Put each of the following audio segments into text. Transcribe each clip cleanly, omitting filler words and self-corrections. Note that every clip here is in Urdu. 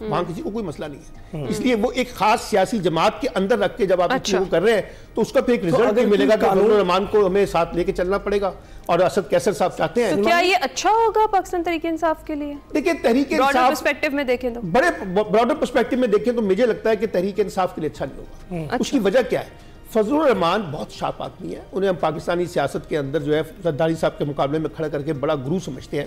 وہاں کسی کو کوئی مسئلہ نہیں ہے. اس لیے وہ ایک خاص سیاسی جماعت کے اندر رکھ کے جب آپ اس چیز کو کر رہے ہیں تو اس کا پھر ایک رزلٹ بھی ملے گا کہ فضل الرحمان کو ہمیں ساتھ لے کے چلنا پڑے گا, اور اسد کیسر صاحب چاہتے ہیں. تو کیا یہ اچھا ہوگا پاکستان تحریک انصاف کے لیے؟ دیکھیں تحریک براڈر انصاف پرسپیکٹو میں دیکھیں تو, بڑے براڈر پرسپیکٹو میں دیکھیں تو مجھے لگتا ہے کہ تحریک انصاف کے لیے اچھا نہیں ہوگا. اس کی وجہ کیا ہے؟ فضل الرحمان بہت شارپ آدمی ہے, انہیں ہم پاکستانی سیاست کے اندر جو ہے زرداری صاحب کے مقابلے میں کھڑا کر کے بڑا گرو سمجھتے ہیں.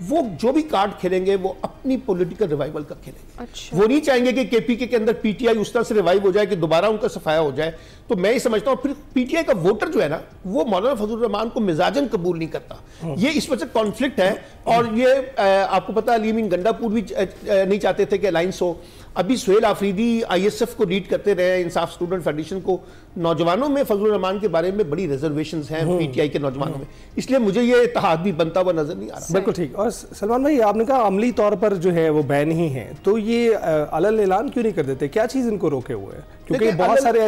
وہ جو بھی کارڈ کھیلیں گے وہ اپنی پولیٹیکل ریوائیول کا کھیلیں گے. وہ نہیں چاہیں گے کہ کے پی کے اندر پی ٹی آئی اس طرح سے ریوائیو ہو جائے کہ دوبارہ ان کا صفایا ہو جائے. تو میں یہ سمجھتا ہوں پھر پی ٹی آئی کا ووٹر جو ہے نا وہ مولانا فضل الرحمان کو مزاجن قبول نہیں کرتا. یہ اس وجہ سے کانفلکٹ ہے, اور یہ آپ کو پتا علی امین گنڈا پور بھی نہیں چاہتے تھے کہ الائنس ہو. ابھی Sohail Afridi I S F کو لیڈ کرتے رہے, انصاف اسٹوڈنٹ فیڈریشن کو. نوجوانوں میں فضل الرحمان کے بارے میں بڑی ریزرویشنز ہیں پی ٹی آئی کے نوجوانوں میں, اس لیے مجھے یہ اتحاد بھی بنتا ہوا نظر نہیں آ رہا. بالکل ٹھیک. اور سلمان بھائی آپ نے کہا عملی طور پر جو ہے وہ بین ہی ہیں, تو یہ علل اعلان کیوں نہیں کر دیتے؟ کیا چیز ان کو روکے ہوئے ہے؟ کیونکہ بہت سارے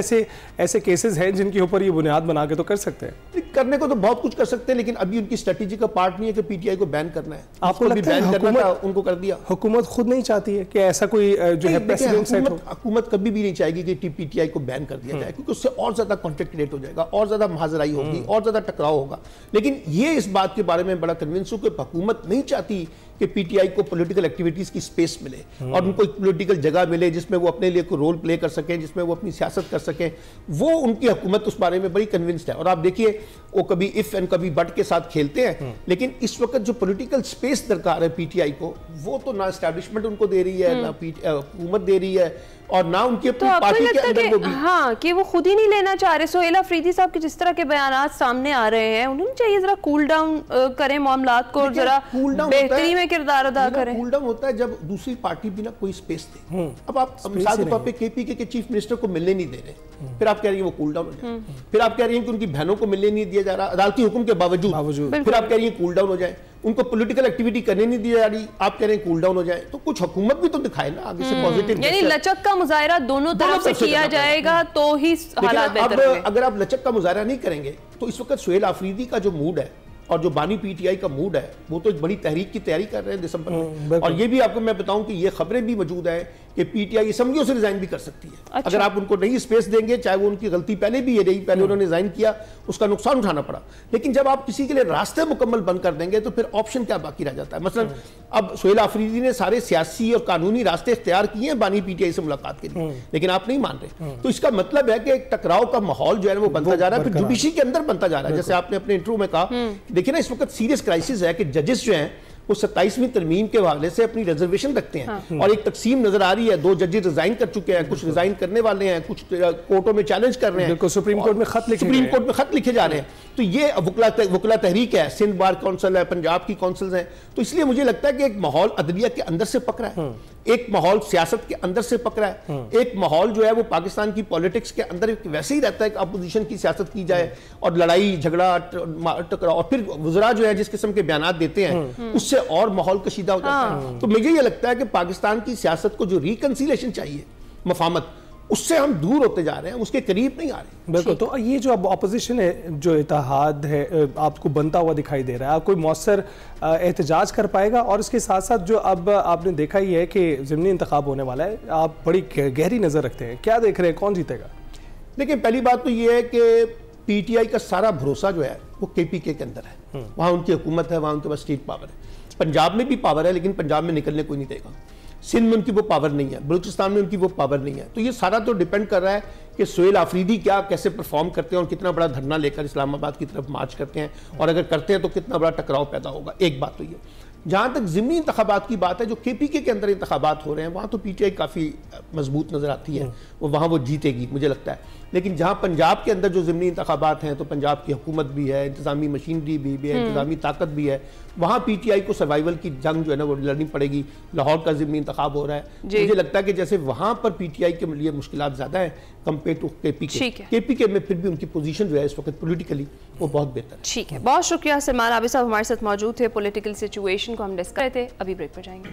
ایسے کیسز ہیں جن کے اوپر یہ بنیاد بنا کے تو کر سکتے ہیں. کرنے کو تو بہت کچھ کر سکتے ہیں, لیکن ابھی ان کی اسٹریٹجی کا پارٹ نہیں ہے کہ پی ٹی آئی کو بین کرنا ہے. آپ کو لگتا ہے ان کو کر دیا حکومت خود نہیں چاہتی ہے کہ ایسا کوئی جو ہے پریسیڈنٹ سیٹ ہو؟ حکومت کبھی بھی نہیں چاہے گی کہ پی ٹی آئی کو بین کر دیا جائے, کیونکہ اس سے اور زیادہ کانفلکٹ کریٹ ہو جائے گا, اور زیادہ محاذرائی ہوگی, اور زیادہ ٹکراؤ ہوگا. لیکن یہ اس بات کے بارے میں بڑا کنونس ہوں کہ حکومت نہیں چاہتی کہ پی ٹی آئی کو پولیٹیکل ایکٹیویٹیز کی سپیس ملے, اور ان کو ایک پولیٹیکل جگہ ملے جس میں وہ اپنے لیے کوئی رول پلے کر سکیں, جس میں وہ اپنی سیاست کر سکیں. وہ ان کی حکومت اس بارے میں بڑی کنونسڈ ہے. اور آپ دیکھیے وہ کبھی اف اینڈ کبھی بٹ کے ساتھ کھیلتے ہیں, لیکن اس وقت جو پولیٹیکل سپیس درکار ہے پی ٹی آئی کو, وہ تو نہ اسٹیبلشمنٹ ان کو دے رہی ہے, نہ حکومت دے رہی ہے, اور نہ ان کی اپنی پارٹی کے اندر وہ بھی. ہاں کہ وہ خود ہی نہیں لینا چاہ رہے. سہیل آفریدی صاحب کے جس طرح کے بیانات سامنے آ رہے ہیں, انہوں نے چاہیے ذرا کول ڈاؤن کریں معاملات کو, اور ذرا بہتری میں کردار ادا کریں. کول ڈاؤن ہوتا ہے جب دوسری پارٹی بھی نہ کوئی سپیس دے. اب آپ مثال کے طور پہ کے پی کے چیف منسٹر کو ملنے نہیں دے رہے, پھر آپ کہہ رہی ہیں وہ کول ڈاؤن ہو جائے. پھر آپ کہہ رہی ہیں کہ ان کی بہنوں کو ملنے نہیں دیا جا رہا عدالتی حکم کے باوجود, پھر آپ کہہ رہی ہیں کول ڈاؤن ہو جائے. ان کو پولیٹیکل ایکٹیویٹی کرنے نہیں دی جا رہی, آپ کہہ رہے ہیں کول ڈاؤن ہو جائے. تو کچھ حکومت بھی تو دکھائے نا آگے سے پازیٹیو, یعنی لچک کا مظاہرہ دونوں طرف سے کیا جائے گا تو ہی حالات بہتر ہوں گے. اگر آپ لچک کا مظاہرہ نہیں کریں گے تو اس وقت سہیل آفریدی کا جو موڈ ہے اور جو بانی پی ٹی آئی کا موڈ ہے, وہ تو ایک بڑی تحریک کی تیاری کر رہے ہیں دسمبر میں. اور یہ بھی آپ کو میں بتاؤں کہ یہ خبریں بھی موجود ہیں کہ پی ٹی آئی اسمبلیوں سے ریزائن بھی کر سکتی ہے اگر آپ ان کو نئی اسپیس دیں گے. چاہے وہ ان کی غلطی پہلے بھی یہ رہی, پہلے انہوں نے ریزائن کیا, اس کا نقصان اٹھانا پڑا, لیکن جب آپ کسی کے لیے راستے مکمل بند کر دیں گے تو پھر آپشن کیا باقی رہ جاتا ہے. مثلا اب سہیل آفریدی نے سارے سیاسی اور قانونی راستے اختیار کیے ہیں بانی پی ٹی آئی سے ملاقات کے لیے, لیکن آپ نہیں مان رہے. تو اس کا مطلب ہے کہ ایک ٹکراؤ کا ماحول جو ہے وہ بنتا جا رہا ہے, پھر جوڈیشری کے اندر بنتا جا رہا ہے. جیسے آپ نے اپنے انٹرویو میں کہا, دیکھیں نا اس وقت سیریس کرائسس ہے کہ ججز جو ہیں وہ 27ویں ترمیم کے حوالے سے اپنی ریزرویشن رکھتے ہیں, اور ایک تقسیم نظر آ رہی ہے. 2 ججز ریزائن کر چکے ہیں, کچھ ریزائن کرنے والے ہیں, کچھ کورٹوں میں چیلنج کر رہے ہیں, سپریم کورٹ میں خط لکھے جا رہے ہیں. تو یہ وکلا تحریک ہے, سندھ بار کونسل ہے, پنجاب کی کونسلز ہیں. تو اس لیے مجھے لگتا ہے کہ ایک ماحول عدلیہ کے اندر سے پک رہا ہے, ایک ماحول سیاست کے اندر سے پک رہا ہے, ایک ماحول جو ہے وہ پاکستان کی پولیٹکس کے اندر ویسے ہی رہتا ہے کہ اپوزیشن کی سیاست کی جائے اور لڑائی جھگڑا ٹکراؤ, اور پھر وزراء جو ہے جس قسم کے بیانات دیتے ہیں اس سے اور ماحول کشیدہ ہو جاتا ہے. تو مجھے یہ لگتا ہے کہ پاکستان کی سیاست کو جو ریکنسیلیشن چاہیے, مفاہمت, اس سے ہم دور ہوتے جا رہے ہیں, اس کے قریب نہیں آ رہے. بالکل. تو یہ جو اب اپوزیشن ہے, جو اتحاد ہے آپ کو بنتا ہوا دکھائی دے رہا ہے, آپ کوئی مؤثر احتجاج کر پائے گا؟ اور اس کے ساتھ ساتھ جو اب آپ نے دیکھا ہی ہے کہ ضمنی انتخاب ہونے والا ہے, آپ بڑی گہری نظر رکھتے ہیں, کیا دیکھ رہے ہیں, کون جیتے گا؟ دیکھیں پہلی بات تو یہ ہے کہ پی ٹی آئی کا سارا بھروسہ جو ہے وہ کے پی کے اندر ہے. وہاں ان کی حکومت ہے, وہاں ان کے پاس اسٹیٹ پاور ہے. پنجاب میں بھی پاور ہے, لیکن پنجاب میں نکلنے کوئی نہیں دے گا. سندھ میں ان کی وہ پاور نہیں ہے, بلوچستان میں ان کی وہ پاور نہیں ہے. تو یہ سارا تو ڈیپینڈ کر رہا ہے کہ سہیل آفریدی کیسے پرفارم کرتے ہیں, اور کتنا بڑا دھرنا لے کر اسلام آباد کی طرف مارچ کرتے ہیں, اور اگر کرتے ہیں تو کتنا بڑا ٹکراؤ پیدا ہوگا. ایک بات تو یہ. جہاں تک ضمنی انتخابات کی بات ہے, جو کے پی کے اندر انتخابات ہو رہے ہیں, وہاں تو پی ٹی آئی کافی مضبوط نظر آتی ہے, وہاں وہ جیتے گی مجھے لگتا ہے. لیکن جہاں پنجاب کے اندر جو ضمنی انتخابات ہیں, تو پنجاب کی حکومت بھی ہے, انتظامی مشینری بھی ہے, انتظامی طاقت بھی ہے, وہاں پی ٹی آئی کو سروائیول کی جنگ جو ہے نا وہ لڑنی پڑے گی. لاہور کا ضمنی انتخاب ہو رہا ہے, مجھے لگتا ہے کہ جیسے وہاں پر پی ٹی آئی کے لیے مشکلات زیادہ ہیں کمپیئر ٹو کے پی کے. کے پی کے میں پھر بھی ان کی پوزیشن جو ہے اس وقت پولیٹیکلی وہ بہت بہتر ہے. ٹھیک ہے, بہت شکریہ. سلمان عابد صاحب ہمارے ساتھ موجود تھے, پولیٹیکل سچویشن کو ہم ڈسکس کر رہے تھے. ابھی بریک پر جائیں گے.